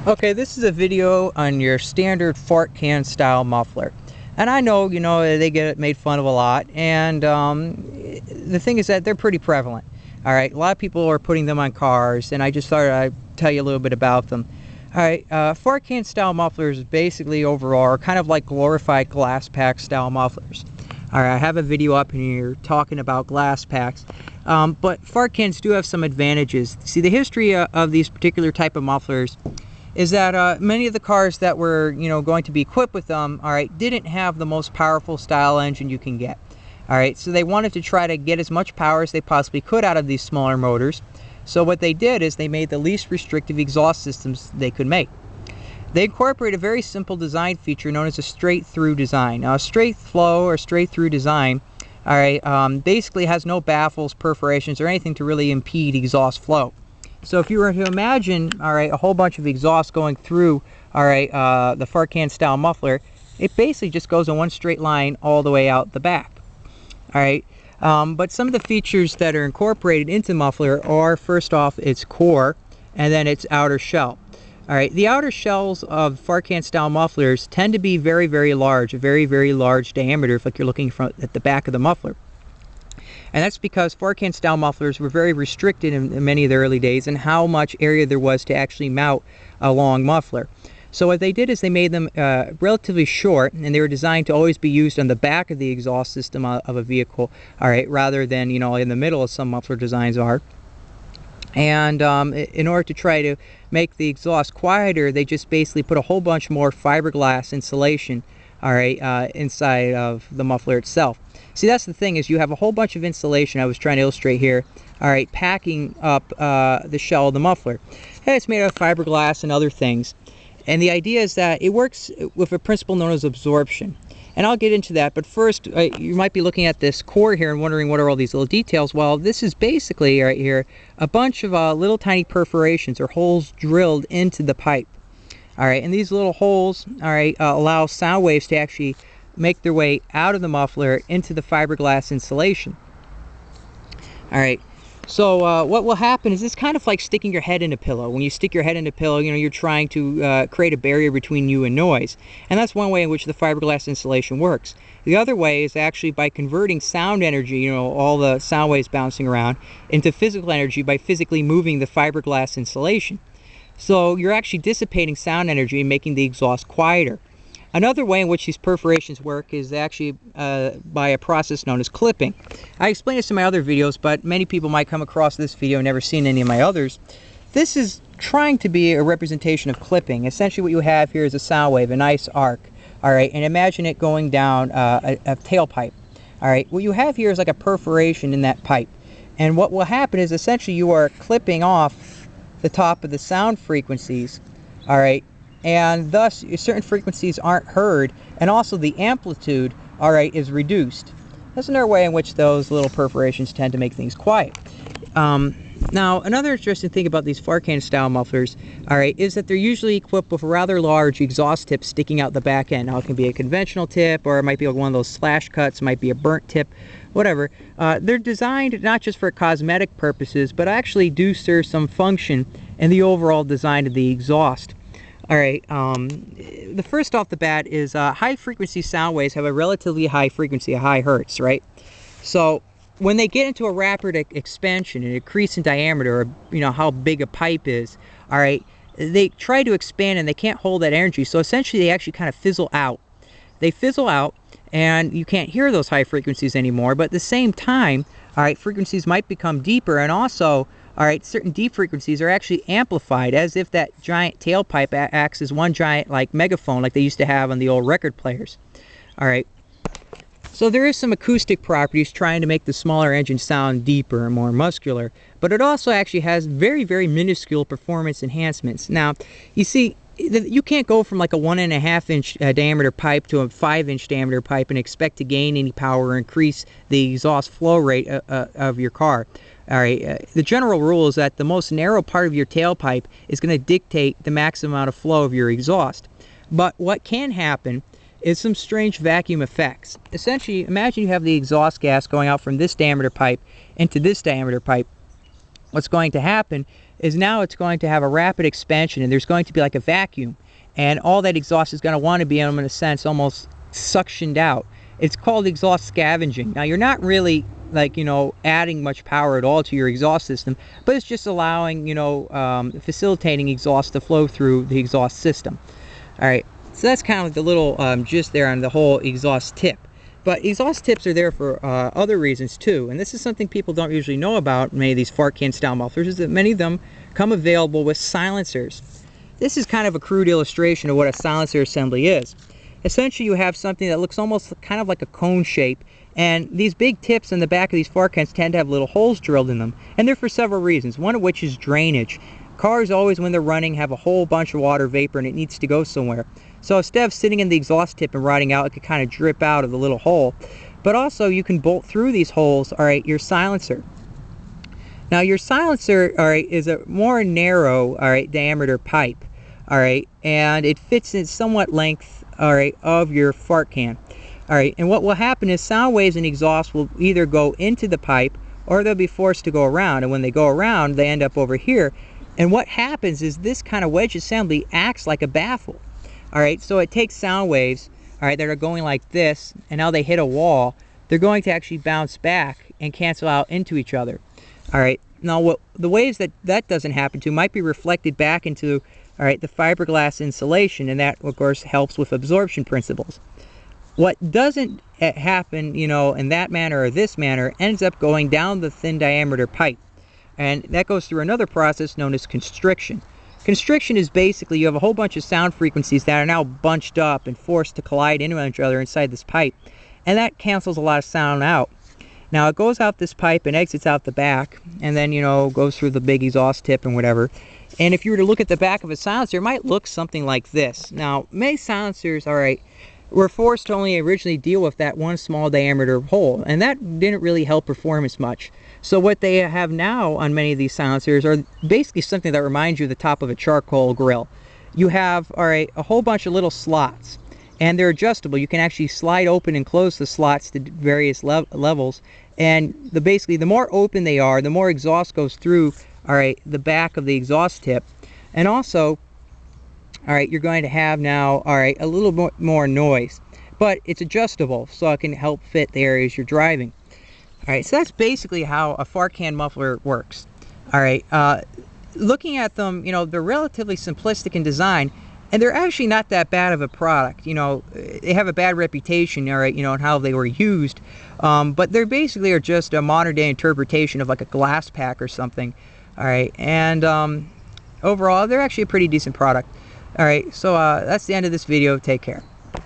Okay, this is a video on your standard fart can style muffler. And I know, they get made fun of a lot, and the thing is that they're pretty prevalent. All right, a lot of people are putting them on cars, and I just thought I'd tell you a little bit about them. All right, fart can style mufflers basically overall are kind of like glorified glass pack style mufflers. All right, I have a video up in here talking about glass packs, but fart cans do have some advantages. See, the history of these particular type of mufflers is that many of the cars that were, going to be equipped with them, all right, didn't have the most powerful style engine you can get. All right, so they wanted to try to get as much power as they possibly could out of these smaller motors. So what they did is they made the least restrictive exhaust systems they could make. They incorporate a very simple design feature known as a straight-through design. Now, a straight flow or straight-through design, all right, basically has no baffles, perforations, or anything to really impede exhaust flow. So if you were to imagine, all right, a whole bunch of exhaust going through, all right, the fart can style muffler, it basically just goes in one straight line all the way out the back. All right, but some of the features that are incorporated into the muffler are, first off, its core, and then its outer shell. All right, the outer shells of fart can style mufflers tend to be very, very large, a very, very large diameter, if like you're looking at the back of the muffler. And that's because fart can style mufflers were very restricted in many of the early days in how much area there was to actually mount a long muffler. So what they did is they made them relatively short, and they were designed to always be used on the back of the exhaust system of a vehicle, all right, rather than, in the middle as some muffler designs are. And in order to try to make the exhaust quieter, they just basically put a whole bunch more fiberglass insulation, all right, inside of the muffler itself. See, that's the thing, is you have a whole bunch of insulation, I was trying to illustrate here, all right, packing up the shell of the muffler. And it's made out of fiberglass and other things. And the idea is that it works with a principle known as absorption. And I'll get into that, but first, you might be looking at this core here and wondering what are all these little details. Well, this is basically, right here, a bunch of little tiny perforations or holes drilled into the pipe. All right, and these little holes, all right, allow sound waves to actually make their way out of the muffler into the fiberglass insulation. All right, so what will happen is it's kind of like sticking your head in a pillow. When you stick your head in a pillow, you're trying to create a barrier between you and noise. And that's one way in which the fiberglass insulation works. The other way is actually by converting sound energy, all the sound waves bouncing around, into physical energy by physically moving the fiberglass insulation. So you're actually dissipating sound energy and making the exhaust quieter. Another way in which these perforations work is actually by a process known as clipping. I explained this in my other videos, but many people might come across this video and never seen any of my others. This is trying to be a representation of clipping. Essentially what you have here is a sound wave, a nice arc. All right, and imagine it going down a tailpipe. All right, what you have here is like a perforation in that pipe. And what will happen is essentially you are clipping off the top of the sound frequencies, all right, and thus certain frequencies aren't heard, and also the amplitude, all right, is reduced. That's another way in which those little perforations tend to make things quiet. Now, another interesting thing about these fart can style mufflers, all right, is that they're usually equipped with rather large exhaust tips sticking out the back end. Now, it can be a conventional tip, or it might be one of those slash cuts, might be a burnt tip, whatever. They're designed not just for cosmetic purposes, but actually do serve some function in the overall design of the exhaust. All right, the first off the bat is high frequency sound waves have a relatively high frequency, a high hertz, right? So when they get into a rapid expansion, an increase in diameter, or how big a pipe is, all right, they try to expand and they can't hold that energy. So essentially they actually kind of fizzle out. They fizzle out and you can't hear those high frequencies anymore, but at the same time, all right, frequencies might become deeper, and also, all right, certain deep frequencies are actually amplified, as if that giant tailpipe acts as one giant like megaphone like they used to have on the old record players. All right, so there is some acoustic properties trying to make the smaller engine sound deeper and more muscular, but it also actually has very, very minuscule performance enhancements. Now, you see, you can't go from like a 1.5 inch diameter pipe to a 5-inch diameter pipe and expect to gain any power or increase the exhaust flow rate of your car. All right, the general rule is that the most narrow part of your tailpipe is going to dictate the maximum amount of flow of your exhaust. But what can happen is some strange vacuum effects. Essentially, imagine you have the exhaust gas going out from this diameter pipe into this diameter pipe. What's going to happen is now it's going to have a rapid expansion, and there's going to be like a vacuum, and all that exhaust is going to want to be, in a sense, almost suctioned out. It's called exhaust scavenging. Now, you're not really, like, adding much power at all to your exhaust system, but it's just allowing, facilitating exhaust to flow through the exhaust system. All right, so that's kind of the little gist there on the whole exhaust tip. But exhaust tips are there for other reasons too, and this is something people don't usually know about many of these fart can style mufflers, is that many of them come available with silencers. This is kind of a crude illustration of what a silencer assembly is. Essentially, you have something that looks almost kind of like a cone shape, and these big tips in the back of these fart cans tend to have little holes drilled in them, and they're for several reasons, one of which is drainage. Cars always, when they're running, have a whole bunch of water vapor and it needs to go somewhere. So instead of sitting in the exhaust tip and rotting out, it could kind of drip out of the little hole. But also, you can bolt through these holes, all right, your silencer. Now, your silencer, all right, is a more narrow, all right, diameter pipe, all right, and it fits in somewhat length, all right, of your fart can. All right, and what will happen is sound waves and exhaust will either go into the pipe or they'll be forced to go around, and when they go around, they end up over here. And what happens is this kind of wedge assembly acts like a baffle. All right, so it takes sound waves, all right, that are going like this, and now they hit a wall. They're going to actually bounce back and cancel out into each other. All right, now the waves that doesn't happen to might be reflected back into, all right, the fiberglass insulation, and that, of course, helps with absorption principles. What doesn't happen, in that manner or this manner, ends up going down the thin diameter pipe. And that goes through another process known as constriction. Constriction is basically you have a whole bunch of sound frequencies that are now bunched up and forced to collide into each other inside this pipe. And that cancels a lot of sound out. Now, it goes out this pipe and exits out the back, and then, goes through the big exhaust tip and whatever. And if you were to look at the back of a silencer, it might look something like this. Now, many silencers, all right, were forced to only originally deal with that one small diameter hole, and that didn't really help performance much. So what they have now on many of these silencers are basically something that reminds you of the top of a charcoal grill. You have, all right, a whole bunch of little slots, and they're adjustable. You can actually slide open and close the slots to various levels, and basically the more open they are, the more exhaust goes through, all right, the back of the exhaust tip. And also, all right, you're going to have now, all right, a little more noise, but it's adjustable, so it can help fit the areas you're driving. All right, so that's basically how a fart can muffler works. All right, looking at them, they're relatively simplistic in design, and they're actually not that bad of a product. They have a bad reputation, all right, and how they were used, but they basically are just a modern day interpretation of like a glass pack or something. All right, and overall, they're actually a pretty decent product. All right, so that's the end of this video. Take care.